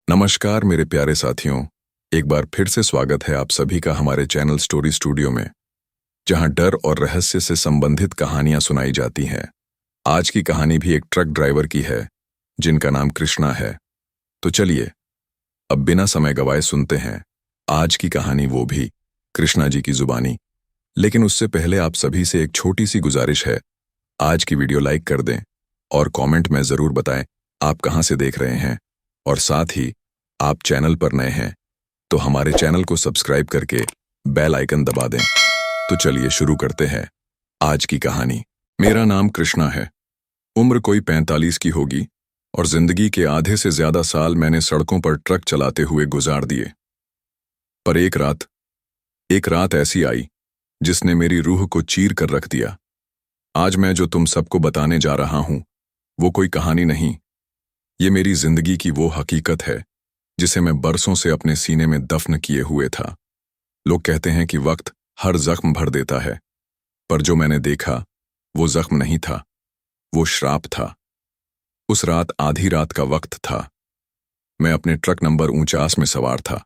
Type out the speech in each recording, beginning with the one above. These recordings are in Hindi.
नमस्कार मेरे प्यारे साथियों। एक बार फिर से स्वागत है आप सभी का हमारे चैनल स्टोरी स्टूडियो में, जहां डर और रहस्य से संबंधित कहानियां सुनाई जाती हैं। आज की कहानी भी एक ट्रक ड्राइवर की है जिनका नाम कृष्णा है। तो चलिए अब बिना समय गवाए सुनते हैं आज की कहानी, वो भी कृष्णा जी की जुबानी। लेकिन उससे पहले आप सभी से एक छोटी सी गुजारिश है, आज की वीडियो लाइक कर दें और कमेंट में ज़रूर बताएं आप कहां से देख रहे हैं, और साथ ही आप चैनल पर नए हैं तो हमारे चैनल को सब्सक्राइब करके बेल आइकन दबा दें। तो चलिए शुरू करते हैं आज की कहानी। मेरा नाम कृष्णा है, उम्र कोई 45 की होगी और जिंदगी के आधे से ज्यादा साल मैंने सड़कों पर ट्रक चलाते हुए गुजार दिए। पर एक रात ऐसी आई जिसने मेरी रूह को चीर कर रख दिया। आज मैं जो तुम सबको बताने जा रहा हूं वो कोई कहानी नहीं, ये मेरी जिंदगी की वो हकीकत है जिसे मैं बरसों से अपने सीने में दफन किए हुए था। लोग कहते हैं कि वक्त हर जख्म भर देता है, पर जो मैंने देखा वो जख्म नहीं था, वो श्राप था। उस रात आधी रात का वक्त था। मैं अपने ट्रक नंबर 49 में सवार था।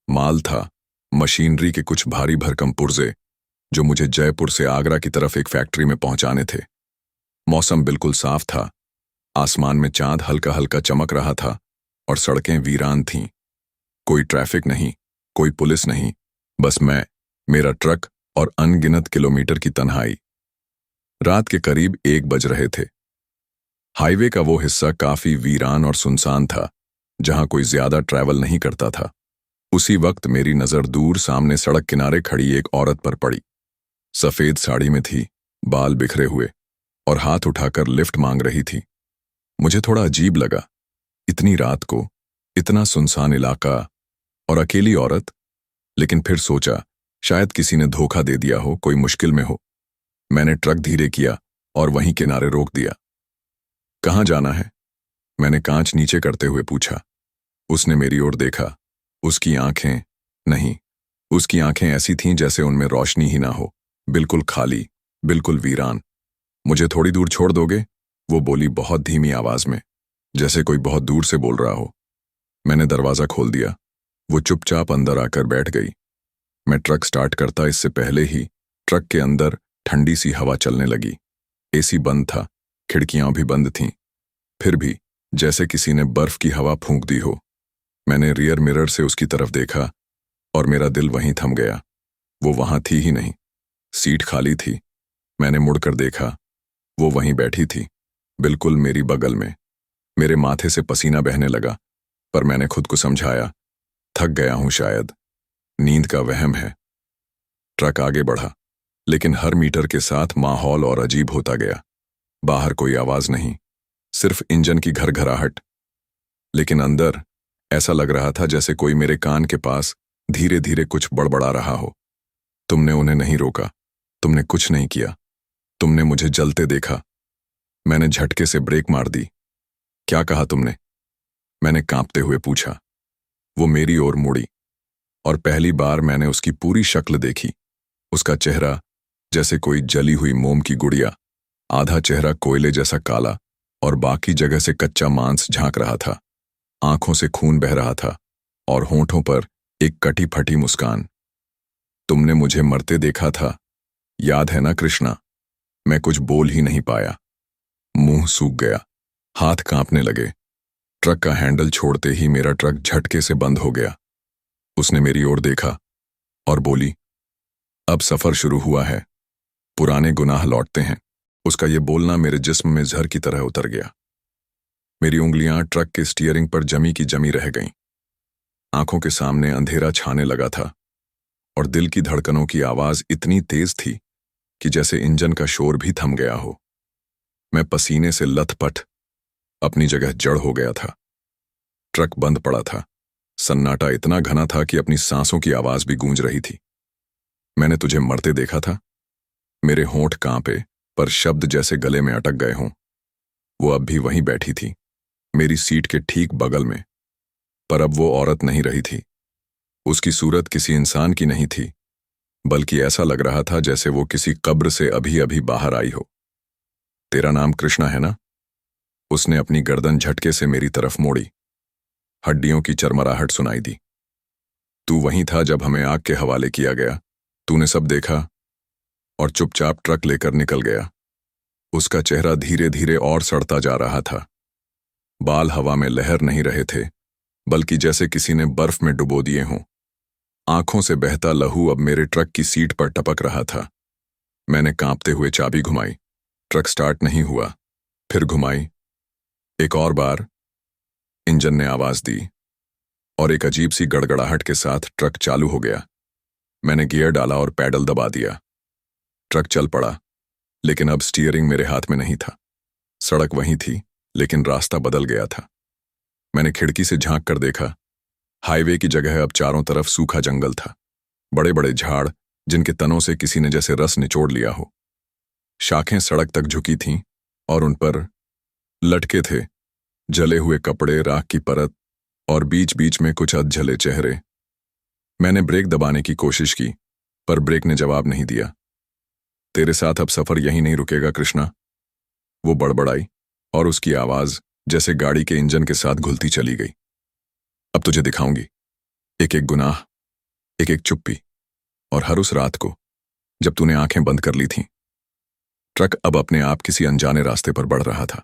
माल था मशीनरी के कुछ भारी भरकम पुर्जे जो मुझे जयपुर से आगरा की तरफ एक फैक्ट्री में पहुंचाने थे। मौसम बिल्कुल साफ था, आसमान में चांद हल्का हल्का चमक रहा था और सड़कें वीरान थीं। कोई ट्रैफिक नहीं, कोई पुलिस नहीं, बस मैं, मेरा ट्रक और अनगिनत किलोमीटर की तन्हाई। रात के करीब 1 बज रहे थे। हाईवे का वो हिस्सा काफी वीरान और सुनसान था, जहां कोई ज्यादा ट्रैवल नहीं करता था। उसी वक्त मेरी नजर दूर सामने सड़क किनारे खड़ी एक औरत पर पड़ी। सफेद साड़ी में थी, बाल बिखरे हुए, और हाथ उठाकर लिफ्ट मांग रही थी। मुझे थोड़ा अजीब लगा, इतनी रात को, इतना सुनसान इलाका और अकेली औरत। लेकिन फिर सोचा शायद किसी ने धोखा दे दिया हो, कोई मुश्किल में हो। मैंने ट्रक धीरे किया और वहीं किनारे रोक दिया। कहाँ जाना है? मैंने कांच नीचे करते हुए पूछा। उसने मेरी ओर देखा। उसकी आंखें ऐसी थीं जैसे उनमें रोशनी ही ना हो, बिल्कुल खाली, बिल्कुल वीरान। मुझे थोड़ी दूर छोड़ दोगे? वो बोली बहुत धीमी आवाज में, जैसे कोई बहुत दूर से बोल रहा हो। मैंने दरवाजा खोल दिया। वो चुपचाप अंदर आकर बैठ गई। मैं ट्रक स्टार्ट करता इससे पहले ही ट्रक के अंदर ठंडी सी हवा चलने लगी। एसी बंद था, खिड़कियां भी बंद थीं, फिर भी जैसे किसी ने बर्फ की हवा फूंक दी हो। मैंने रियर मिरर से उसकी तरफ देखा और मेरा दिल वहीं थम गया। वो वहां थी ही नहीं, सीट खाली थी। मैंने मुड़कर देखा, वो वहीं बैठी थी, बिल्कुल मेरी बगल में। मेरे माथे से पसीना बहने लगा, पर मैंने खुद को समझाया, थक गया हूं शायद, नींद का वहम है। ट्रक आगे बढ़ा, लेकिन हर मीटर के साथ माहौल और अजीब होता गया। बाहर कोई आवाज नहीं, सिर्फ इंजन की घरघराहट। लेकिन अंदर ऐसा लग रहा था जैसे कोई मेरे कान के पास धीरे धीरे कुछ बड़बड़ा रहा हो। तुमने उन्हें नहीं रोका, तुमने कुछ नहीं किया, तुमने मुझे जलते देखा। मैंने झटके से ब्रेक मार दी। क्या कहा तुमने? मैंने कांपते हुए पूछा। वो मेरी ओर मुड़ी और पहली बार मैंने उसकी पूरी शक्ल देखी। उसका चेहरा जैसे कोई जली हुई मोम की गुड़िया, आधा चेहरा कोयले जैसा काला और बाकी जगह से कच्चा मांस झांक रहा था। आंखों से खून बह रहा था और होंठों पर एक कटी फटी मुस्कान। तुमने मुझे मरते देखा था, याद है ना कृष्णा? मैं कुछ बोल ही नहीं पाया। मुंह सूख गया, हाथ कांपने लगे। ट्रक का हैंडल छोड़ते ही मेरा ट्रक झटके से बंद हो गया। उसने मेरी ओर देखा और बोली, अब सफर शुरू हुआ है, पुराने गुनाह लौटते हैं। उसका ये बोलना मेरे जिस्म में जहर की तरह उतर गया। मेरी उंगलियां ट्रक के स्टीयरिंग पर जमी की जमी रह गईं। आंखों के सामने अंधेरा छाने लगा था और दिल की धड़कनों की आवाज इतनी तेज थी कि जैसे इंजन का शोर भी थम गया हो। मैं पसीने से लथपथ अपनी जगह जड़ हो गया था। ट्रक बंद पड़ा था। सन्नाटा इतना घना था कि अपनी सांसों की आवाज भी गूंज रही थी। मैंने तुझे मरते देखा था। मेरे होंठ कांपे, पर शब्द जैसे गले में अटक गए हों। वो अब भी वहीं बैठी थी, मेरी सीट के ठीक बगल में। पर अब वो औरत नहीं रही थी। उसकी सूरत किसी इंसान की नहीं थी, बल्कि ऐसा लग रहा था जैसे वो किसी कब्र से अभी अभी बाहर आई हो। तेरा नाम कृष्णा है ना? उसने अपनी गर्दन झटके से मेरी तरफ मोड़ी। हड्डियों की चरमराहट सुनाई दी। तू वहीं था जब हमें आग के हवाले किया गया। तूने सब देखा और चुपचाप ट्रक लेकर निकल गया। उसका चेहरा धीरे धीरे और सड़ता जा रहा था। बाल हवा में लहर नहीं रहे थे, बल्कि जैसे किसी ने बर्फ में डुबो दिए हों। आंखों से बहता लहू अब मेरे ट्रक की सीट पर टपक रहा था। मैंने कांपते हुए चाबी घुमाई। ट्रक स्टार्ट नहीं हुआ। फिर घुमाई, एक और बार। इंजन ने आवाज दी और एक अजीब सी गड़गड़ाहट के साथ ट्रक चालू हो गया। मैंने गियर डाला और पैडल दबा दिया। ट्रक चल पड़ा, लेकिन अब स्टीयरिंग मेरे हाथ में नहीं था। सड़क वहीं थी, लेकिन रास्ता बदल गया था। मैंने खिड़की से झांक कर देखा। हाईवे की जगह अब चारों तरफ सूखा जंगल था। बड़े बड़े झाड़ जिनके तनों से किसी ने जैसे रस निचोड़ लिया हो। शाखें सड़क तक झुकी थीं और उन पर लटके थे जले हुए कपड़े, राख की परत और बीच बीच में कुछ अधजले चेहरे। मैंने ब्रेक दबाने की कोशिश की, पर ब्रेक ने जवाब नहीं दिया। तेरे साथ अब सफर यहीं नहीं रुकेगा कृष्णा, वो बड़बड़ाई और उसकी आवाज जैसे गाड़ी के इंजन के साथ घुलती चली गई। अब तुझे दिखाऊंगी एक एक गुनाह, एक एक चुप्पी, और हर उस रात को जब तूने आंखें बंद कर ली थीं। ट्रक अब अपने आप किसी अनजाने रास्ते पर बढ़ रहा था।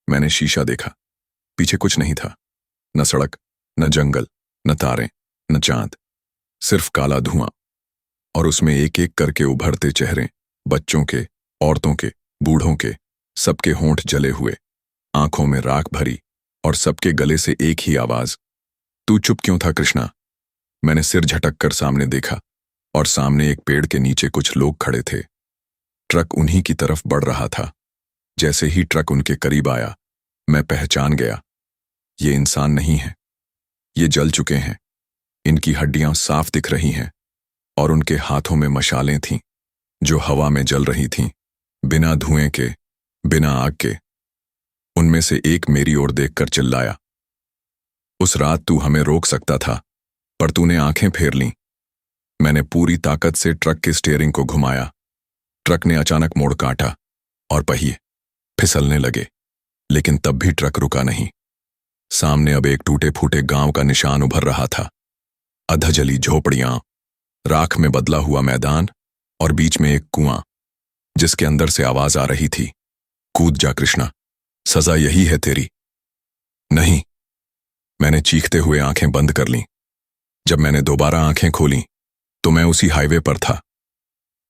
मैंने शीशा देखा। पीछे कुछ नहीं था, न सड़क, न जंगल, न तारे, न चांद, सिर्फ काला धुआं। और उसमें एक एक करके उभरते चेहरे, बच्चों के, औरतों के, बूढ़ों के, सबके होंठ जले हुए, आंखों में राख भरी, और सबके गले से एक ही आवाज, तू चुप क्यों था कृष्णा? मैंने सिर झटक कर सामने देखा, और सामने एक पेड़ के नीचे कुछ लोग खड़े थे। ट्रक उन्हीं की तरफ बढ़ रहा था। जैसे ही ट्रक उनके करीब आया, मैं पहचान गया, ये इंसान नहीं है, ये जल चुके हैं। इनकी हड्डियां साफ दिख रही हैं, और उनके हाथों में मशालें थीं, जो हवा में जल रही थीं, बिना धुएं के, बिना आग के। उनमें से एक मेरी ओर देखकर चिल्लाया, उस रात तू हमें रोक सकता था, पर तूने आंखें फेर लीं। मैंने पूरी ताकत से ट्रक के स्टीयरिंग को घुमाया। ट्रक ने अचानक मोड़ काटा और पहिए फिसलने लगे, लेकिन तब भी ट्रक रुका नहीं। सामने अब एक टूटे फूटे गांव का निशान उभर रहा था। अधजली झोपड़ियां, राख में बदला हुआ मैदान, और बीच में एक कुआं जिसके अंदर से आवाज आ रही थी, कूद जा कृष्णा, सजा यही है तेरी। नहीं, मैंने चीखते हुए आंखें बंद कर लीं। जब मैंने दोबारा आंखें खोलीं तो मैं उसी हाईवे पर था।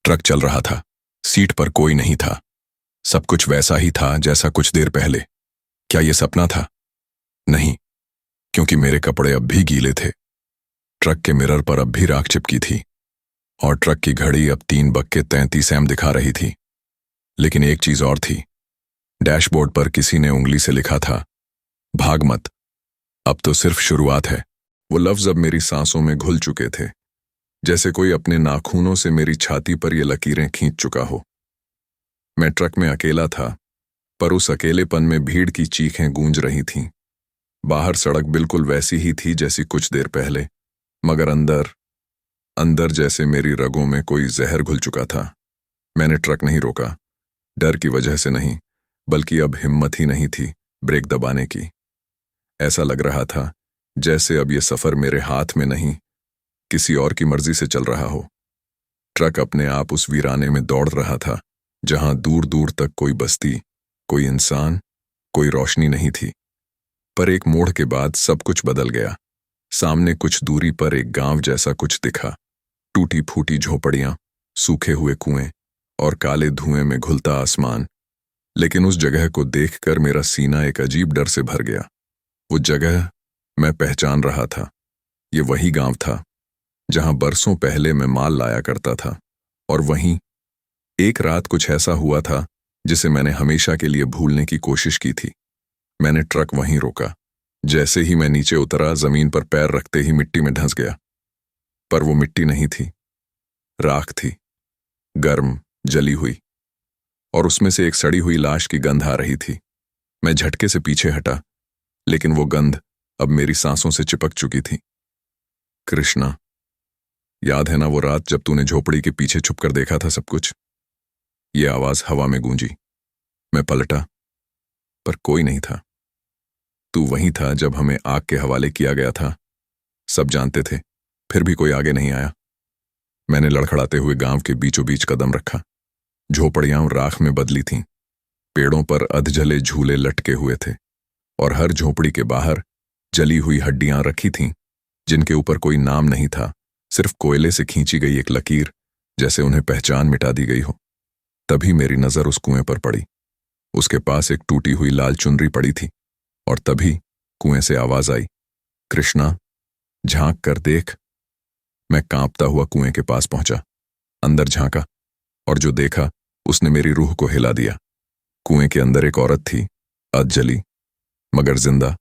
ट्रक चल रहा था, सीट पर कोई नहीं था। सब कुछ वैसा ही था जैसा कुछ देर पहले। क्या यह सपना था? नहीं, क्योंकि मेरे कपड़े अब भी गीले थे। ट्रक के मिरर पर अब भी राख चिपकी थी, और ट्रक की घड़ी अब 3:33 एम दिखा रही थी। लेकिन एक चीज और थी। डैशबोर्ड पर किसी ने उंगली से लिखा था, भाग मत, अब तो सिर्फ शुरुआत है। वो लफ्ज अब मेरी सांसों में घुल चुके थे, जैसे कोई अपने नाखूनों से मेरी छाती पर ये लकीरें खींच चुका हो। मैं ट्रक में अकेला था, पर उस अकेलेपन में भीड़ की चीखें गूंज रही थीं। बाहर सड़क बिल्कुल वैसी ही थी जैसी कुछ देर पहले, मगर अंदर अंदर जैसे मेरी रगों में कोई जहर घुल चुका था। मैंने ट्रक नहीं रोका, डर की वजह से नहीं, बल्कि अब हिम्मत ही नहीं थी ब्रेक दबाने की। ऐसा लग रहा था जैसे अब ये सफर मेरे हाथ में नहीं, किसी और की मर्जी से चल रहा हो। ट्रक अपने आप उस वीराने में दौड़ रहा था, जहां दूर दूर तक कोई बस्ती, कोई इंसान, कोई रोशनी नहीं थी। पर एक मोड़ के बाद सब कुछ बदल गया। सामने कुछ दूरी पर एक गांव जैसा कुछ दिखा। टूटी फूटी झोपड़ियां, सूखे हुए कुएं और काले धुएं में घुलता आसमान। लेकिन उस जगह को देखकर मेरा सीना एक अजीब डर से भर गया। वो जगह मैं पहचान रहा था। ये वही गांव था जहां बरसों पहले मैं माल लाया करता था, और वहीं एक रात कुछ ऐसा हुआ था जिसे मैंने हमेशा के लिए भूलने की कोशिश की थी। मैंने ट्रक वहीं रोका। जैसे ही मैं नीचे उतरा, जमीन पर पैर रखते ही मिट्टी में धंस गया। पर वो मिट्टी नहीं थी, राख थी, गर्म, जली हुई, और उसमें से एक सड़ी हुई लाश की गंध आ रही थी। मैं झटके से पीछे हटा, लेकिन वो गंध अब मेरी सांसों से चिपक चुकी थी। कृष्णा, याद है ना वो रात जब तूने झोपड़ी के पीछे छुपकर देखा था सब कुछ? ये आवाज हवा में गूंजी। मैं पलटा, पर कोई नहीं था। तू वहीं था जब हमें आग के हवाले किया गया था। सब जानते थे, फिर भी कोई आगे नहीं आया। मैंने लड़खड़ाते हुए गांव के बीचों बीच कदम रखा। झोपड़ियां राख में बदली थीं, पेड़ों पर अधजले झूले लटके हुए थे और हर झोपड़ी के बाहर जली हुई हड्डियां रखी थीं, जिनके ऊपर कोई नाम नहीं था, सिर्फ कोयले से खींची गई एक लकीर, जैसे उन्हें पहचान मिटा दी गई हो। तभी मेरी नजर उस कुएं पर पड़ी। उसके पास एक टूटी हुई लाल चुनरी पड़ी थी और तभी कुएं से आवाज आई, कृष्णा, झांक कर देख। मैं कांपता हुआ कुएं के पास पहुंचा, अंदर झांका और जो देखा उसने मेरी रूह को हिला दिया। कुएं के अंदर एक औरत थी, अधजली मगर जिंदा।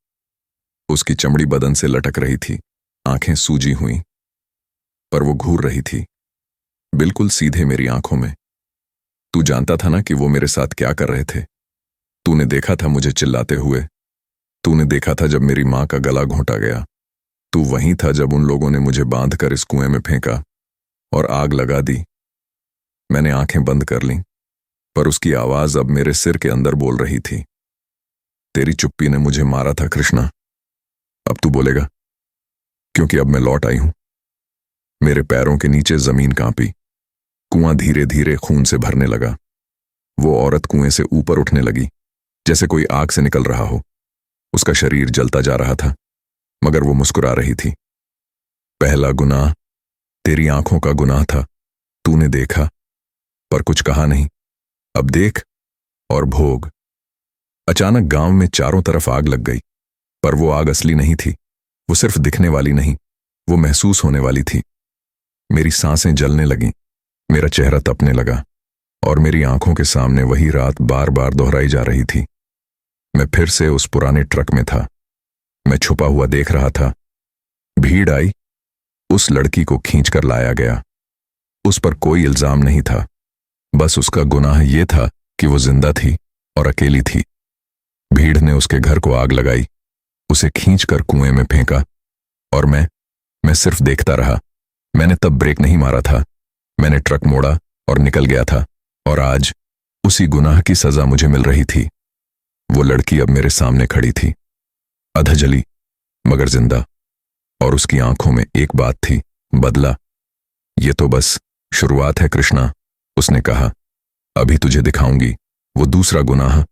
उसकी चमड़ी बदन से लटक रही थी, आंखें सूजी हुई, पर वो घूर रही थी, बिल्कुल सीधे मेरी आंखों में। तू जानता था ना कि वो मेरे साथ क्या कर रहे थे। तूने देखा था मुझे चिल्लाते हुए, तूने देखा था जब मेरी मां का गला घोंटा गया। तू वहीं था जब उन लोगों ने मुझे बांधकर इस कुएं में फेंका और आग लगा दी। मैंने आंखें बंद कर लीं, पर उसकी आवाज अब मेरे सिर के अंदर बोल रही थी, तेरी चुप्पी ने मुझे मारा था कृष्णा, अब तू बोलेगा, क्योंकि अब मैं लौट आई हूं। मेरे पैरों के नीचे जमीन कांपी, कुआं धीरे धीरे खून से भरने लगा। वो औरत कुएं से ऊपर उठने लगी, जैसे कोई आग से निकल रहा हो। उसका शरीर जलता जा रहा था, मगर वो मुस्कुरा रही थी। पहला गुनाह तेरी आंखों का गुनाह था। तूने देखा पर कुछ कहा नहीं, अब देख और भोग। अचानक गांव में चारों तरफ आग लग गई, पर वो आग असली नहीं थी। वो सिर्फ दिखने वाली नहीं, वो महसूस होने वाली थी। मेरी सांसें जलने लगीं, मेरा चेहरा तपने लगा और मेरी आंखों के सामने वही रात बार बार दोहराई जा रही थी। मैं फिर से उस पुराने ट्रक में था। मैं छुपा हुआ देख रहा था। भीड़ आई, उस लड़की को खींचकर लाया गया। उस पर कोई इल्जाम नहीं था, बस उसका गुनाह यह था कि वो जिंदा थी और अकेली थी। भीड़ ने उसके घर को आग लगाई, उसे खींचकर कुएं में फेंका और मैं सिर्फ देखता रहा। मैंने तब ब्रेक नहीं मारा था। मैंने ट्रक मोड़ा और निकल गया था और आज उसी गुनाह की सजा मुझे मिल रही थी। वो लड़की अब मेरे सामने खड़ी थी, अधजली मगर जिंदा, और उसकी आंखों में एक बात थी, बदला। ये तो बस शुरुआत है कृष्णा, उसने कहा। अभी तुझे दिखाऊंगी वो दूसरा गुनाह,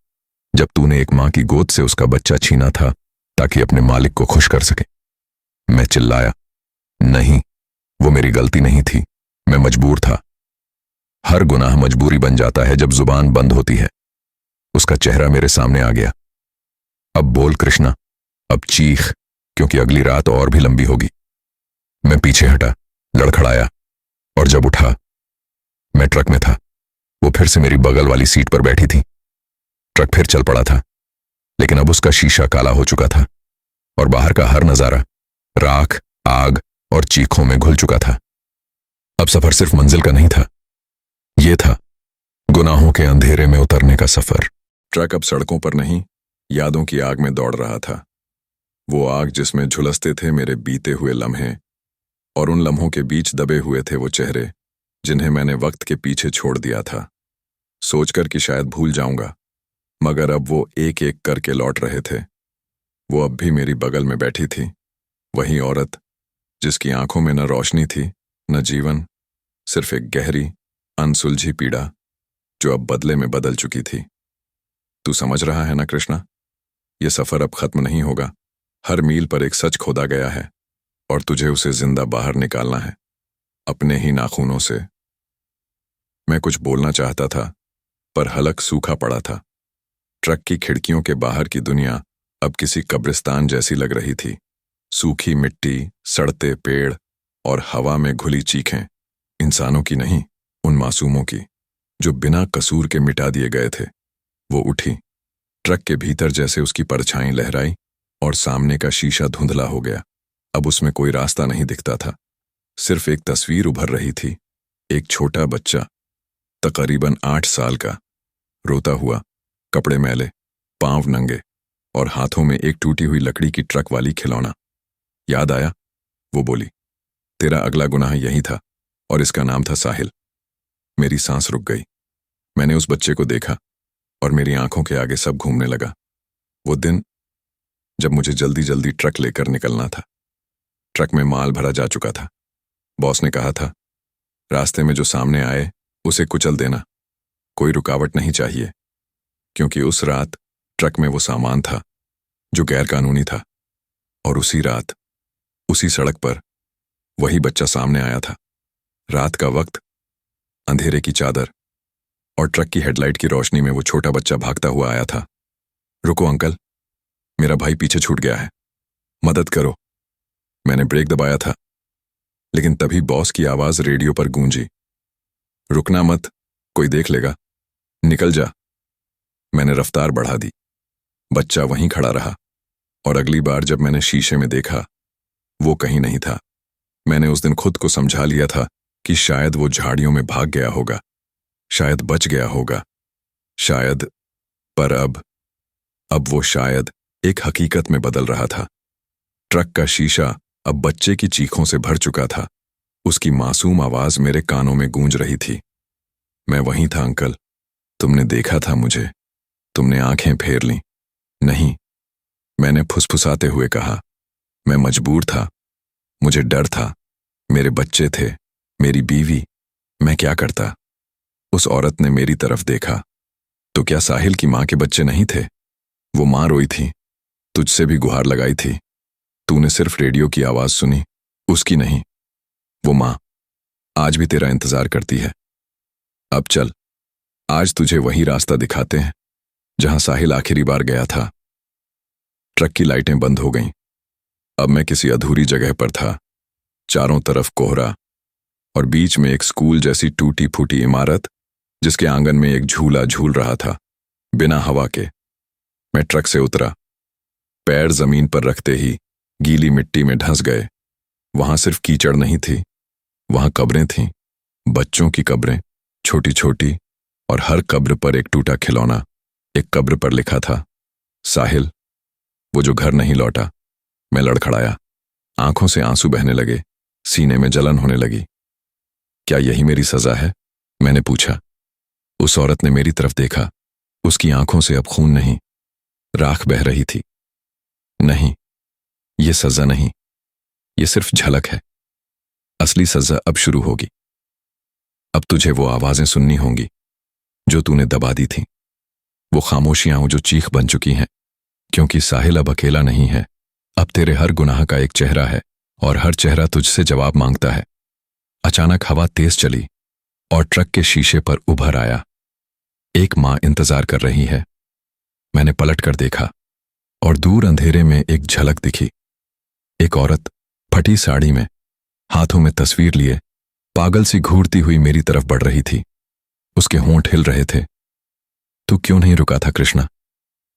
जब तूने एक मां की गोद से उसका बच्चा छीना था ताकि अपने मालिक को खुश कर सके। मैं चिल्लाया, नहीं, वो मेरी गलती नहीं थी, मैं मजबूर था। हर गुनाह मजबूरी बन जाता है जब जुबान बंद होती है। उसका चेहरा मेरे सामने आ गया। अब बोल कृष्णा, अब चीख, क्योंकि अगली रात और भी लंबी होगी। मैं पीछे हटा, लड़खड़ाया और जब उठा, मैं ट्रक में था। वो फिर से मेरी बगल वाली सीट पर बैठी थी। ट्रक फिर चल पड़ा था, लेकिन अब उसका शीशा काला हो चुका था और बाहर का हर नजारा राख, आग और चीखों में घुल चुका था। अब सफर सिर्फ मंजिल का नहीं था, यह था गुनाहों के अंधेरे में उतरने का सफर। ट्रक अब सड़कों पर नहीं, यादों की आग में दौड़ रहा था। वो आग जिसमें झुलसते थे मेरे बीते हुए लम्हे, और उन लम्हों के बीच दबे हुए थे वो चेहरे जिन्हें मैंने वक्त के पीछे छोड़ दिया था, सोचकर कि शायद भूल जाऊंगा, मगर अब वो एक एक करके लौट रहे थे। वो अब भी मेरी बगल में बैठी थी, वही औरत जिसकी आंखों में न रोशनी थी न जीवन, सिर्फ एक गहरी अनसुलझी पीड़ा जो अब बदले में बदल चुकी थी। तू समझ रहा है ना कृष्णा, ये सफर अब खत्म नहीं होगा। हर मील पर एक सच खोदा गया है और तुझे उसे जिंदा बाहर निकालना है, अपने ही नाखूनों से। मैं कुछ बोलना चाहता था, पर हलक सूखा पड़ा था। ट्रक की खिड़कियों के बाहर की दुनिया अब किसी कब्रिस्तान जैसी लग रही थी। सूखी मिट्टी, सड़ते पेड़ और हवा में घुली चीखें, इंसानों की नहीं, उन मासूमों की जो बिना कसूर के मिटा दिए गए थे। वो उठी, ट्रक के भीतर जैसे उसकी परछाई लहराई और सामने का शीशा धुंधला हो गया। अब उसमें कोई रास्ता नहीं दिखता था, सिर्फ एक तस्वीर उभर रही थी। एक छोटा बच्चा, तकरीबन 8 साल का, रोता हुआ, कपड़े मैले, पांव नंगे और हाथों में एक टूटी हुई लकड़ी की ट्रक वाली खिलौना। याद आया? वो बोली, तेरा अगला गुनाह यही था और इसका नाम था साहिल। मेरी सांस रुक गई। मैंने उस बच्चे को देखा और मेरी आंखों के आगे सब घूमने लगा। वो दिन जब मुझे जल्दी जल्दी ट्रक लेकर निकलना था। ट्रक में माल भरा जा चुका था। बॉस ने कहा था, रास्ते में जो सामने आए उसे कुचल देना, कोई रुकावट नहीं चाहिए, क्योंकि उस रात ट्रक में वो सामान था जो गैर कानूनी था। और उसी रात उसी सड़क पर वही बच्चा सामने आया था। रात का वक्त, अंधेरे की चादर और ट्रक की हेडलाइट की रोशनी में वो छोटा बच्चा भागता हुआ आया था। रुको अंकल, मेरा भाई पीछे छूट गया है, मदद करो। मैंने ब्रेक दबाया था, लेकिन तभी बॉस की आवाज रेडियो पर गूंजी, रुकना मत, कोई देख लेगा, निकल जा। मैंने रफ्तार बढ़ा दी। बच्चा वहीं खड़ा रहा, और अगली बार जब मैंने शीशे में देखा, वो कहीं नहीं था। मैंने उस दिन खुद को समझा लिया था कि शायद वो झाड़ियों में भाग गया होगा, शायद बच गया होगा, शायद। पर अब वो शायद एक हकीकत में बदल रहा था। ट्रक का शीशा अब बच्चे की चीखों से भर चुका था। उसकी मासूम आवाज मेरे कानों में गूंज रही थी, मैं वहीं था अंकल, तुमने देखा था मुझे, तुमने आंखें फेर लीं। नहीं, मैंने फुसफुसाते हुए कहा, मैं मजबूर था, मुझे डर था, मेरे बच्चे थे, मेरी बीवी, मैं क्या करता। उस औरत ने मेरी तरफ देखा, तो क्या साहिल की मां के बच्चे नहीं थे? वो मां रोई थी, तुझसे भी गुहार लगाई थी, तूने सिर्फ रेडियो की आवाज सुनी, उसकी नहीं। वो मां आज भी तेरा इंतजार करती है। अब चल, आज तुझे वही रास्ता दिखाते हैं जहां साहिल आखिरी बार गया था। ट्रक की लाइटें बंद हो गईं। अब मैं किसी अधूरी जगह पर था। चारों तरफ कोहरा और बीच में एक स्कूल जैसी टूटी फूटी इमारत, जिसके आंगन में एक झूला झूल रहा था, बिना हवा के। मैं ट्रक से उतरा। पैर जमीन पर रखते ही गीली मिट्टी में धंस गए। वहां सिर्फ कीचड़ नहीं थी, वहां कब्रें थीं, बच्चों की कब्रें, छोटी छोटी, और हर कब्र पर एक टूटा खिलौना। एक कब्र पर लिखा था, साहिल, वो जो घर नहीं लौटा। मैं लड़खड़ाया, आंखों से आंसू बहने लगे, सीने में जलन होने लगी। क्या यही मेरी सजा है? मैंने पूछा। उस औरत ने मेरी तरफ देखा। उसकी आंखों से अब खून नहीं, राख बह रही थी। नहीं, ये सजा नहीं, ये सिर्फ झलक है। असली सजा अब शुरू होगी। अब तुझे वो आवाजें सुननी होंगी जो तूने दबा दी थी, वो खामोशियां जो चीख बन चुकी हैं, क्योंकि साहिल अब अकेला नहीं है। अब तेरे हर गुनाह का एक चेहरा है, और हर चेहरा तुझसे जवाब मांगता है। अचानक हवा तेज चली और ट्रक के शीशे पर उभर आया। एक मां इंतजार कर रही है। मैंने पलट कर देखा, और दूर अंधेरे में एक झलक दिखी। एक औरत फटी साड़ी में, हाथों में तस्वीर लिए, पागल सी घूरती हुई मेरी तरफ बढ़ रही थी। उसके होंठ हिल रहे थे। तू क्यों नहीं रुका था कृष्णा?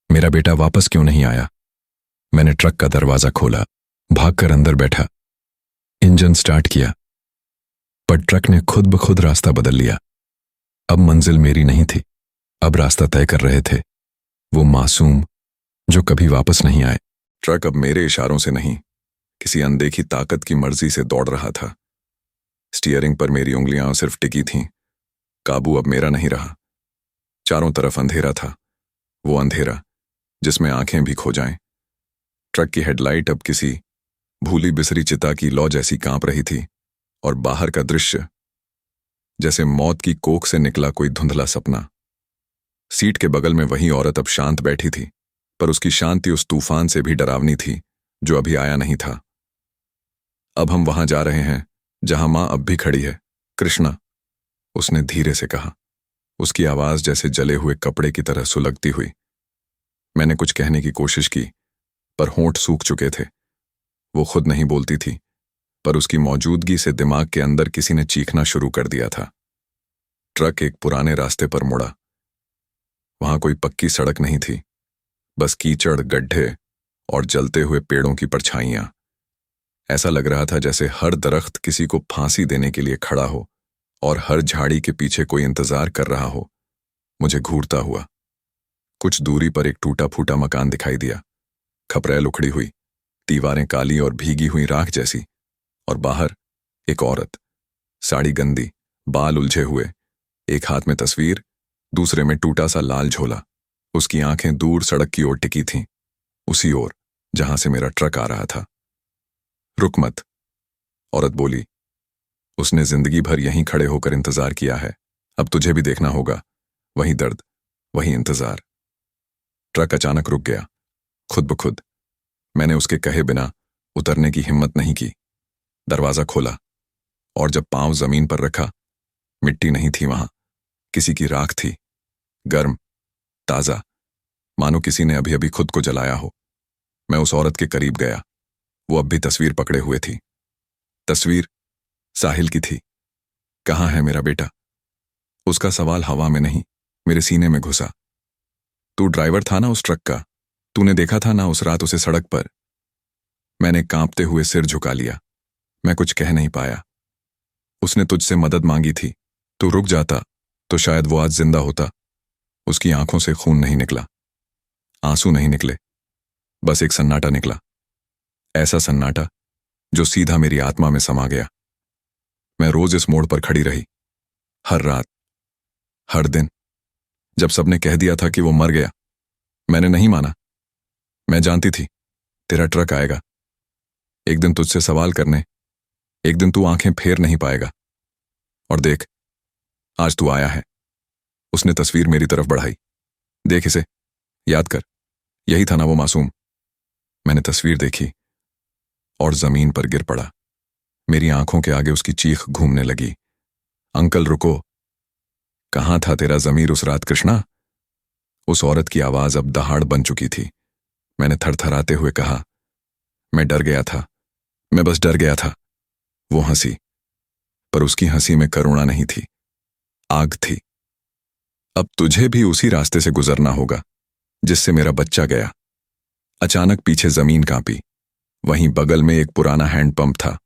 मेरा बेटा वापस क्यों नहीं आया? मैंने ट्रक का दरवाजा खोला, भागकर अंदर बैठा, इंजन स्टार्ट किया, पर ट्रक ने खुद ब खुद रास्ता बदल लिया। अब मंजिल मेरी नहीं थी, अब रास्ता तय कर रहे थे वो मासूम जो कभी वापस नहीं आए। ट्रक अब मेरे इशारों से नहीं, किसी अनदेखी ताकत की मर्जी से दौड़ रहा था। स्टीयरिंग पर मेरी उंगलियां सिर्फ टिकी थीं। काबू अब मेरा नहीं रहा। चारों तरफ अंधेरा था, वो अंधेरा जिसमें आंखें भी खो जाएं। ट्रक की हेडलाइट अब किसी भूली बिसरी चिता की लौ जैसी कांप रही थी, और बाहर का दृश्य जैसे मौत की कोख से निकला कोई धुंधला सपना। सीट के बगल में वही औरत अब शांत बैठी थी, पर उसकी शांति उस तूफान से भी डरावनी थी जो अभी आया नहीं था। अब हम वहां जा रहे हैं जहां मां अब भी खड़ी है। कृष्णा, उसने धीरे से कहा, उसकी आवाज जैसे जले हुए कपड़े की तरह सुलगती हुई। मैंने कुछ कहने की कोशिश की, पर होंठ सूख चुके थे। वो खुद नहीं बोलती थी, पर उसकी मौजूदगी से दिमाग के अंदर किसी ने चीखना शुरू कर दिया था। ट्रक एक पुराने रास्ते पर मुड़ा। वहां कोई पक्की सड़क नहीं थी, बस कीचड़, गड्ढे और जलते हुए पेड़ों की परछाइयां। ऐसा लग रहा था जैसे हर दरख्त किसी को फांसी देने के लिए खड़ा हो, और हर झाड़ी के पीछे कोई इंतजार कर रहा हो। मुझे घूरता हुआ कुछ दूरी पर एक टूटा फूटा मकान दिखाई दिया। खपरेल उखड़ी हुई, दीवारें काली और भीगी हुई राख जैसी, और बाहर एक औरत, साड़ी गंदी, बाल उलझे हुए, एक हाथ में तस्वीर, दूसरे में टूटा सा लाल झोला। उसकी आंखें दूर सड़क की ओर टिकी थीं, उसी ओर जहां से मेरा ट्रक आ रहा था। रुक मत, औरत बोली। उसने जिंदगी भर यहीं खड़े होकर इंतजार किया है, अब तुझे भी देखना होगा। वही दर्द, वही इंतजार। ट्रक अचानक रुक गया, खुद ब खुद। मैंने उसके कहे बिना उतरने की हिम्मत नहीं की। दरवाजा खोला और जब पांव जमीन पर रखा, मिट्टी नहीं थी वहां, किसी की राख थी, गर्म, ताजा, मानो किसी ने अभी अभी खुद को जलाया हो। मैं उस औरत के करीब गया। वो अब भी तस्वीर पकड़े हुए थी। तस्वीर साहिल की थी। कहाँ है मेरा बेटा? उसका सवाल हवा में नहीं, मेरे सीने में घुसा। तू ड्राइवर था ना उस ट्रक का? तूने देखा था ना उस रात उसे सड़क पर? मैंने कांपते हुए सिर झुका लिया। मैं कुछ कह नहीं पाया। उसने तुझसे मदद मांगी थी, तू रुक जाता तो शायद वो आज जिंदा होता। उसकी आंखों से खून नहीं निकला, आंसू नहीं निकले, बस एक सन्नाटा निकला। ऐसा सन्नाटा जो सीधा मेरी आत्मा में समा गया। मैं रोज इस मोड़ पर खड़ी रही, हर रात, हर दिन। जब सबने कह दिया था कि वो मर गया, मैंने नहीं माना। मैं जानती थी तेरा ट्रक आएगा, एक दिन तुझसे सवाल करने, एक दिन तू आंखें फेर नहीं पाएगा। और देख, आज तू आया है। उसने तस्वीर मेरी तरफ बढ़ाई। देख इसे, याद कर, यही था ना वो मासूम। मैंने तस्वीर देखी और जमीन पर गिर पड़ा। मेरी आंखों के आगे उसकी चीख घूमने लगी। अंकल रुको। कहां था तेरा जमीर उस रात कृष्णा? उस औरत की आवाज अब दहाड़ बन चुकी थी। मैंने थरथराते हुए कहा, मैं डर गया था, मैं बस डर गया था। वो हंसी, पर उसकी हंसी में करुणा नहीं थी, आग थी। अब तुझे भी उसी रास्ते से गुजरना होगा जिससे मेरा बच्चा गया। अचानक पीछे जमीन कांपी। वहीं बगल में एक पुराना हैंडपंप था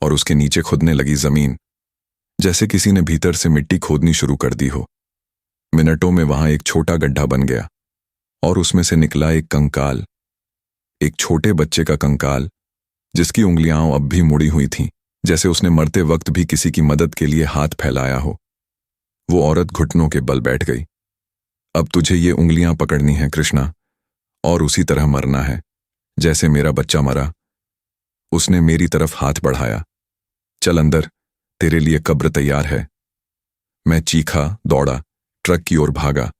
और उसके नीचे खुदने लगी जमीन, जैसे किसी ने भीतर से मिट्टी खोदनी शुरू कर दी हो। मिनटों में वहां एक छोटा गड्ढा बन गया और उसमें से निकला एक कंकाल, एक छोटे बच्चे का कंकाल, जिसकी उंगलियां अब भी मुड़ी हुई थीं, जैसे उसने मरते वक्त भी किसी की मदद के लिए हाथ फैलाया हो। वो औरत घुटनों के बल बैठ गई। अब तुझे ये उंगलियां पकड़नी है कृष्णा, और उसी तरह मरना है जैसे मेरा बच्चा मरा। उसने मेरी तरफ हाथ बढ़ाया। चल अंदर, तेरे लिए कब्र तैयार है। मैं चीखा, दौड़ा, ट्रक की ओर भागा,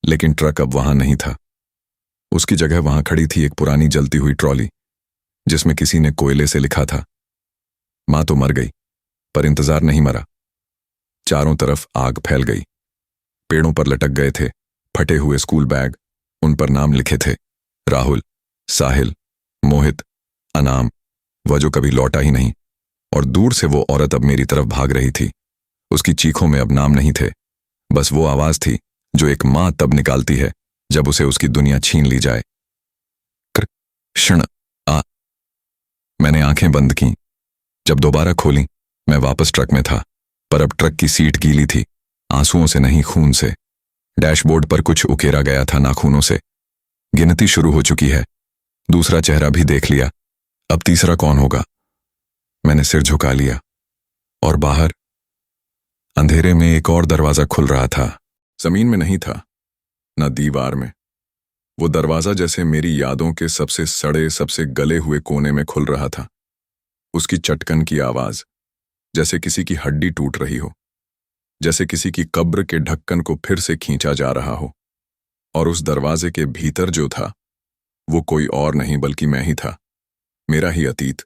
लेकिन ट्रक अब वहां नहीं था। उसकी जगह वहां खड़ी थी एक पुरानी जलती हुई ट्रॉली, जिसमें किसी ने कोयले से लिखा था, मां तो मर गई पर इंतजार नहीं मरा। चारों तरफ आग फैल गई। पेड़ों पर लटक गए थे फटे हुए स्कूल बैग, उन पर नाम लिखे थे, राहुल, साहिल, मोहित, अनाम, वह जो कभी लौटा ही नहीं। और दूर से वो औरत अब मेरी तरफ भाग रही थी। उसकी चीखों में अब नाम नहीं थे, बस वो आवाज थी जो एक मां तब निकालती है जब उसे उसकी दुनिया छीन ली जाए। कृष्ण आ। मैंने आंखें बंद की। जब दोबारा खोली, मैं वापस ट्रक में था, पर अब ट्रक की सीट गीली थी, आंसुओं से नहीं, खून से। डैशबोर्ड पर कुछ उकेरा गया था नाखूनों से। गिनती शुरू हो चुकी है। दूसरा चेहरा भी देख लिया, अब तीसरा कौन होगा? मैंने सिर झुका लिया और बाहर अंधेरे में एक और दरवाजा खुल रहा था। जमीन में नहीं था, न दीवार में। वो दरवाजा जैसे मेरी यादों के सबसे सड़े, सबसे गले हुए कोने में खुल रहा था। उसकी चटकन की आवाज जैसे किसी की हड्डी टूट रही हो, जैसे किसी की कब्र के ढक्कन को फिर से खींचा जा रहा हो। और उस दरवाजे के भीतर जो था, वो कोई और नहीं बल्कि मैं ही था। मेरा ही अतीत,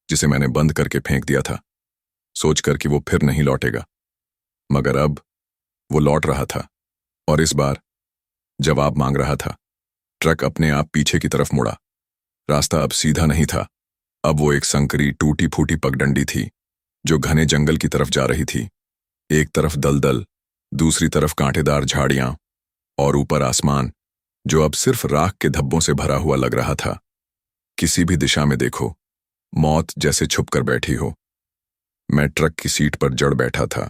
जिसे मैंने बंद करके फेंक दिया था, सोचकर कि वो फिर नहीं लौटेगा। मगर अब वो लौट रहा था, और इस बार जवाब मांग रहा था। ट्रक अपने आप पीछे की तरफ मुड़ा। रास्ता अब सीधा नहीं था, अब वो एक संकरी, टूटी फूटी पगडंडी थी जो घने जंगल की तरफ जा रही थी। एक तरफ दलदल, दूसरी तरफ कांटेदार झाड़ियां, और ऊपर आसमान जो अब सिर्फ राख के धब्बों से भरा हुआ लग रहा था। किसी भी दिशा में देखो, मौत जैसे छुप कर बैठी हो। मैं ट्रक की सीट पर जड़ बैठा था,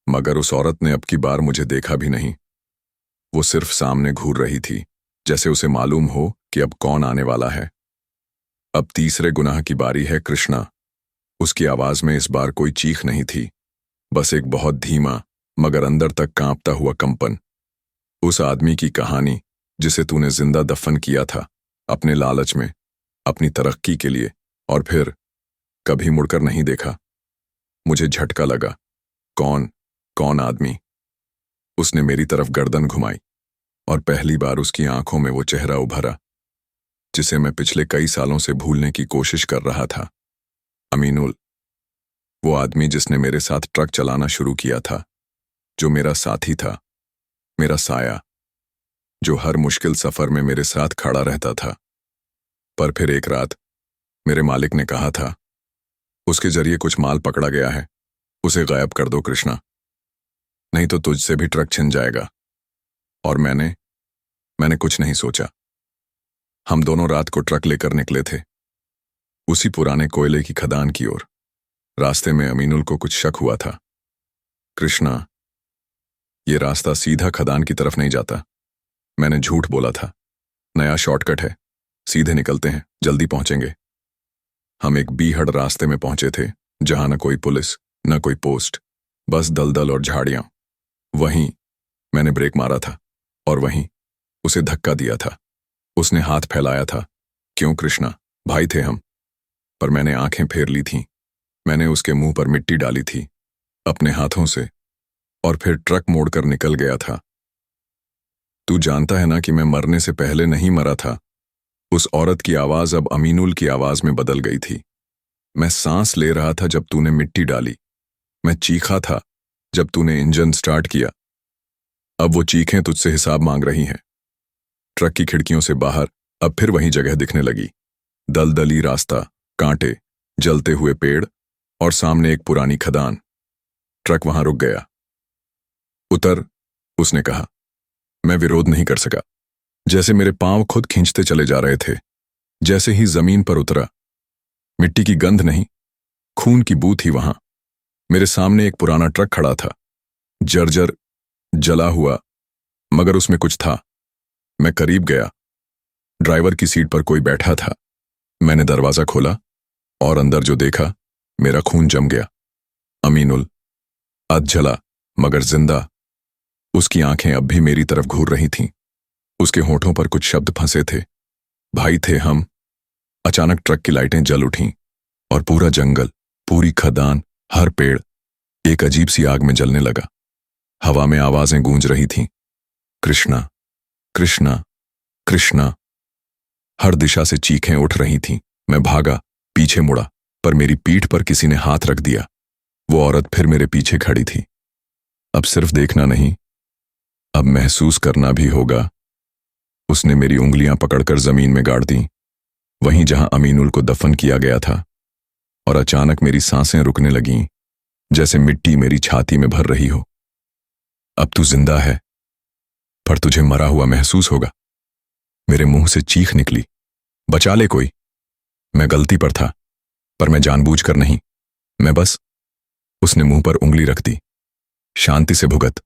मगर उस औरत ने अब की बार मुझे देखा भी नहीं। वो सिर्फ सामने घूर रही थी, जैसे उसे मालूम हो कि अब कौन आने वाला है। अब तीसरे गुनाह की बारी है कृष्णा। उसकी आवाज में इस बार कोई चीख नहीं थी, बस एक बहुत धीमा मगर अंदर तक कांपता हुआ कंपन। उस आदमी की कहानी जिसे तूने जिंदा दफन किया था, अपने लालच में, अपनी तरक्की के लिए, और फिर कभी मुड़कर नहीं देखा। मुझे झटका लगा। कौन कौन आदमी? उसने मेरी तरफ गर्दन घुमाई और पहली बार उसकी आंखों में वो चेहरा उभरा जिसे मैं पिछले कई सालों से भूलने की कोशिश कर रहा था। अमीनुल, वो आदमी जिसने मेरे साथ ट्रक चलाना शुरू किया था, जो मेरा साथी था, मेरा साया, जो हर मुश्किल सफर में मेरे साथ खड़ा रहता था। पर फिर एक रात मेरे मालिक ने कहा था, उसके जरिए कुछ माल पकड़ा गया है, उसे गायब कर दो कृष्णा, नहीं तो तुझसे भी ट्रक छिन जाएगा। और मैंने कुछ नहीं सोचा। हम दोनों रात को ट्रक लेकर निकले थे, उसी पुराने कोयले की खदान की ओर। रास्ते में अमीनुल को कुछ शक हुआ था। कृष्णा, ये रास्ता सीधा खदान की तरफ नहीं जाता। मैंने झूठ बोला था। नया शॉर्टकट है, सीधे निकलते हैं, जल्दी पहुंचेंगे। हम एक बीहड़ रास्ते में पहुंचे थे, जहां न कोई पुलिस न कोई पोस्ट, बस दलदल और झाड़ियां। वहीं मैंने ब्रेक मारा था और वहीं उसे धक्का दिया था। उसने हाथ फैलाया था। क्यों कृष्णा, भाई थे हम। पर मैंने आंखें फेर ली थीं। मैंने उसके मुंह पर मिट्टी डाली थी अपने हाथों से, और फिर ट्रक मोड़कर निकल गया था। तू जानता है ना कि मैं मरने से पहले नहीं मरा था। उस औरत की आवाज अब अमीनुल की आवाज में बदल गई थी। मैं सांस ले रहा था जब तूने मिट्टी डाली। मैं चीखा था जब तूने इंजन स्टार्ट किया। अब वो चीखें तुझसे हिसाब मांग रही हैं। ट्रक की खिड़कियों से बाहर अब फिर वही जगह दिखने लगी। दलदली रास्ता, कांटे, जलते हुए पेड़ और सामने एक पुरानी खदान। ट्रक वहां रुक गया। उतर, उसने कहा। मैं विरोध नहीं कर सका। जैसे मेरे पांव खुद खींचते चले जा रहे थे। जैसे ही जमीन पर उतरा, मिट्टी की गंध नहीं, खून की बू थी वहां। मेरे सामने एक पुराना ट्रक खड़ा था, जर्जर, जला हुआ, मगर उसमें कुछ था। मैं करीब गया। ड्राइवर की सीट पर कोई बैठा था। मैंने दरवाजा खोला और अंदर जो देखा, मेरा खून जम गया। अमीनुल, अध जला मगर जिंदा। उसकी आंखें अब भी मेरी तरफ घूर रही थीं। उसके होठों पर कुछ शब्द फंसे थे। भाई थे हम। अचानक ट्रक की लाइटें जल उठीं और पूरा जंगल, पूरी खदान, हर पेड़ एक अजीब सी आग में जलने लगा। हवा में आवाजें गूंज रही थीं। कृष्णा, कृष्णा, कृष्णा। हर दिशा से चीखें उठ रही थीं। मैं भागा, पीछे मुड़ा, पर मेरी पीठ पर किसी ने हाथ रख दिया। वो औरत फिर मेरे पीछे खड़ी थी। अब सिर्फ देखना नहीं, अब महसूस करना भी होगा। उसने मेरी उंगलियां पकड़कर जमीन में गाड़ दी, वहीं जहां अमीनुल को दफन किया गया था। और अचानक मेरी सांसें रुकने लगीं, जैसे मिट्टी मेरी छाती में भर रही हो। अब तू जिंदा है, पर तुझे मरा हुआ महसूस होगा। मेरे मुंह से चीख निकली, बचा ले कोई। मैं गलती पर था, पर मैं जानबूझकर नहीं। मैं बस। उसने मुंह पर उंगली रख दी। शांति से भुगत,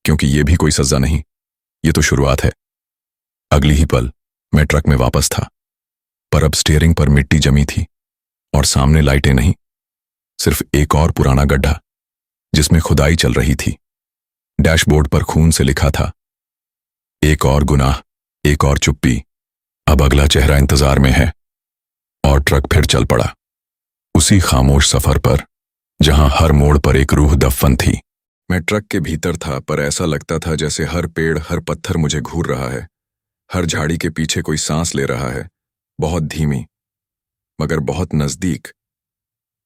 क्योंकि ये भी कोई सजा नहीं, ये तो शुरुआत है। अगली ही पल मैं ट्रक में वापस था, पर अब स्टीयरिंग पर मिट्टी जमी थी और सामने लाइटें नहीं, सिर्फ एक और पुराना गड्ढा जिसमें खुदाई चल रही थी। डैशबोर्ड पर खून से लिखा था, एक और गुनाह, एक और चुप्पी, अब अगला चेहरा इंतजार में है। और ट्रक फिर चल पड़ा, उसी खामोश सफर पर जहां हर मोड़ पर एक रूह दफन थी। मैं ट्रक के भीतर था, पर ऐसा लगता था जैसे हर पेड़, हर पत्थर मुझे घूर रहा है। हर झाड़ी के पीछे कोई सांस ले रहा है, बहुत धीमी मगर बहुत नजदीक।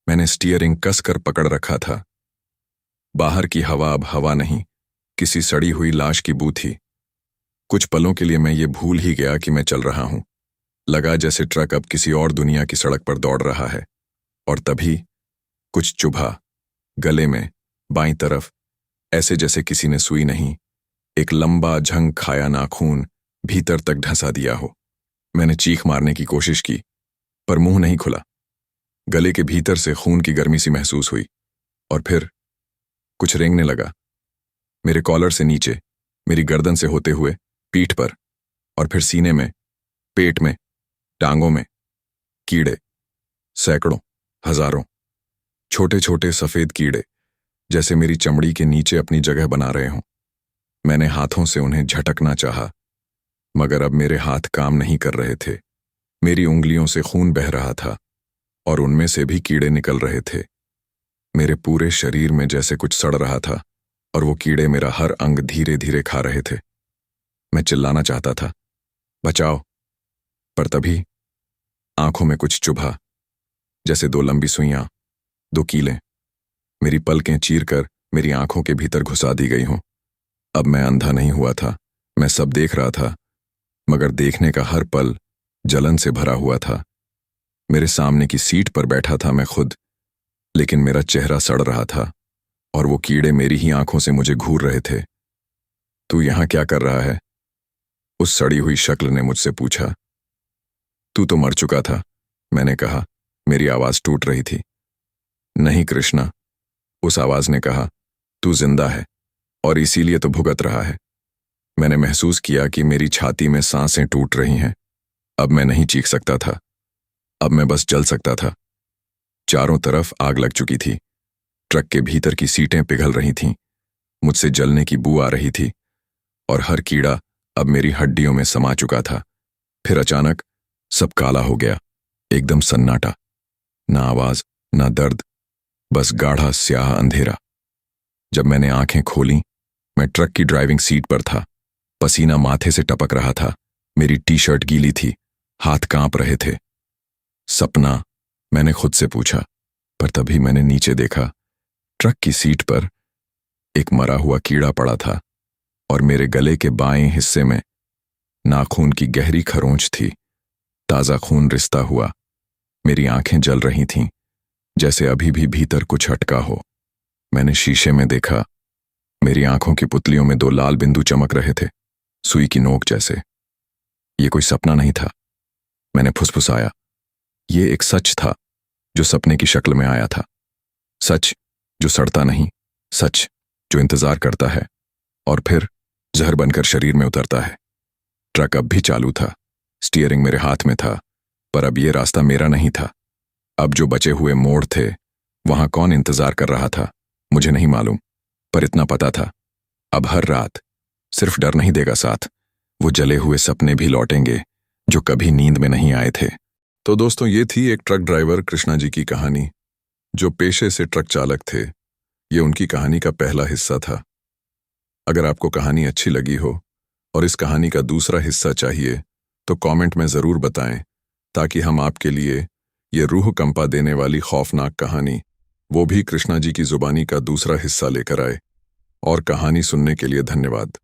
मैंने स्टीयरिंग कसकर पकड़ रखा था। बाहर की हवा अब हवा नहीं, किसी सड़ी हुई लाश की बू थी। कुछ पलों के लिए मैं ये भूल ही गया कि मैं चल रहा हूं। लगा जैसे ट्रक अब किसी और दुनिया की सड़क पर दौड़ रहा है। और तभी कुछ चुभा गले में, बाईं तरफ, ऐसे जैसे किसी ने सुई नहीं, एक लंबा झंग खाया नाखून भीतर तक ढसा दिया हो। मैंने चीख मारने की कोशिश की, पर मुंह नहीं खुला। गले के भीतर से खून की गर्मी सी महसूस हुई, और फिर कुछ रेंगने लगा। मेरे कॉलर से नीचे, मेरी गर्दन से होते हुए पीठ पर, और फिर सीने में, पेट में, टांगों में। कीड़े, सैकड़ों, हजारों, छोटे छोटे सफेद कीड़े, जैसे मेरी चमड़ी के नीचे अपनी जगह बना रहे हों। मैंने हाथों से उन्हें झटकना चाहा, मगर अब मेरे हाथ काम नहीं कर रहे थे। मेरी उंगलियों से खून बह रहा था और उनमें से भी कीड़े निकल रहे थे। मेरे पूरे शरीर में जैसे कुछ सड़ रहा था और वो कीड़े मेरा हर अंग धीरे धीरे खा रहे थे। मैं चिल्लाना चाहता था, बचाओ, पर तभी आंखों में कुछ चुभा, जैसे दो लंबी सुइयां, दो कीलें मेरी पलकें चीरकर मेरी आंखों के भीतर घुसा दी गई हों। अब मैं अंधा नहीं हुआ था, मैं सब देख रहा था, मगर देखने का हर पल जलन से भरा हुआ था। मेरे सामने की सीट पर बैठा था मैं खुद, लेकिन मेरा चेहरा सड़ रहा था और वो कीड़े मेरी ही आंखों से मुझे घूर रहे थे। तू यहां क्या कर रहा है? उस सड़ी हुई शक्ल ने मुझसे पूछा। तू तो मर चुका था, मैंने कहा, मेरी आवाज टूट रही थी। नहीं कृष्णा, उस आवाज ने कहा, तू जिंदा है और इसीलिए तो भुगत रहा है। मैंने महसूस किया कि मेरी छाती में सांसें टूट रही हैं। अब मैं नहीं चीख सकता था, अब मैं बस जल सकता था। चारों तरफ आग लग चुकी थी, ट्रक के भीतर की सीटें पिघल रही थीं, मुझसे जलने की बू आ रही थी और हर कीड़ा अब मेरी हड्डियों में समा चुका था। फिर अचानक सब काला हो गया, एकदम सन्नाटा, ना आवाज, ना दर्द, बस गाढ़ा स्याह अंधेरा। जब मैंने आंखें खोलीं, मैं ट्रक की ड्राइविंग सीट पर था। पसीना माथे से टपक रहा था, मेरी टी शर्ट गीली थी, हाथ कांप रहे थे। सपना, मैंने खुद से पूछा, पर तभी मैंने नीचे देखा। ट्रक की सीट पर एक मरा हुआ कीड़ा पड़ा था और मेरे गले के बाएं हिस्से में नाखून की गहरी खरोंच थी। ताजा खून रिसता हुआ, मेरी आंखें जल रही थीं, जैसे अभी भी भीतर कुछ अटका हो। मैंने शीशे में देखा, मेरी आंखों की पुतलियों में दो लाल बिंदु चमक रहे थे, सुई की नोक जैसे। ये कोई सपना नहीं था, मैंने फुसफुसाया। ये एक सच था जो सपने की शक्ल में आया था। सच जो सड़ता नहीं, सच जो इंतजार करता है और फिर जहर बनकर शरीर में उतरता है। ट्रक अब भी चालू था, स्टीयरिंग मेरे हाथ में था, पर अब ये रास्ता मेरा नहीं था। अब जो बचे हुए मोड़ थे, वहां कौन इंतजार कर रहा था मुझे नहीं मालूम, पर इतना पता था, अब हर रात सिर्फ डर नहीं देगा साथ, वो जले हुए सपने भी लौटेंगे जो कभी नींद में नहीं आए थे। तो दोस्तों, ये थी एक ट्रक ड्राइवर कृष्णा जी की कहानी, जो पेशे से ट्रक चालक थे। ये उनकी कहानी का पहला हिस्सा था। अगर आपको कहानी अच्छी लगी हो और इस कहानी का दूसरा हिस्सा चाहिए तो कमेंट में ज़रूर बताएं, ताकि हम आपके लिए ये रूह कंपा देने वाली खौफनाक कहानी, वो भी कृष्णा जी की जुबानी का दूसरा हिस्सा लेकर आए। और कहानी सुनने के लिए धन्यवाद।